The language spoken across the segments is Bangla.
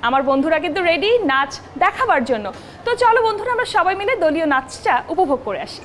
আমার বন্ধুরা কিন্তু রেডি নাচ দেখাবার জন্য। তো চলো বন্ধুরা, আমরা সবাই মিলে দলীয় নাচটা উপভোগ করে আসি।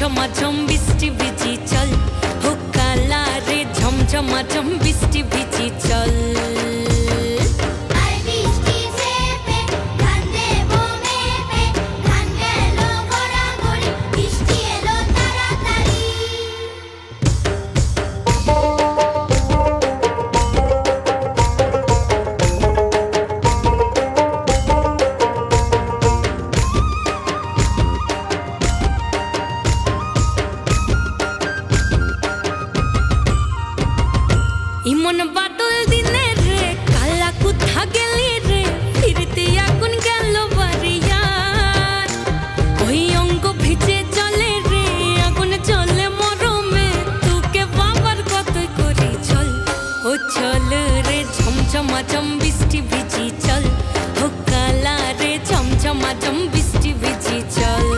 ঝমঝম বৃষ্টি ভিজি চল, হো কালা রে ঝমঝমাঝম বৃষ্টি ভিজি চল। ইমন বাদল দিনে রে কালা কোথা গেলি রে, ফিরতে আগুন গেল বাড়িয়ার। ওই অঙ্গ ভিজে চলে রে আগুন চলে মরমে, তোকে বাবার কতই করি চল। ও চল রে ঝমঝমাঝম বৃষ্টি ভিজি চল, ও কালা রে ঝমঝমাঝম বৃষ্টি ভিজি চল।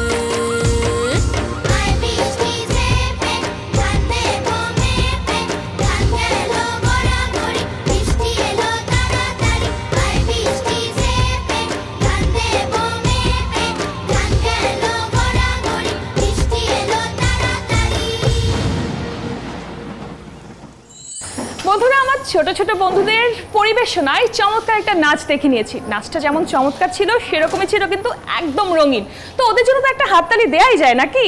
বন্ধুরা, আমার ছোট ছোট বন্ধুদের পরিবেশনায় চমৎকার একটা নাচ দেখে নিয়েছি। নাচটা যেমন চমৎকার ছিল সেরকমই ছিল কিন্তু একদম রঙিন। তো ওদের জন্য তো একটা হাততালি দেয়াই যায় নাকি?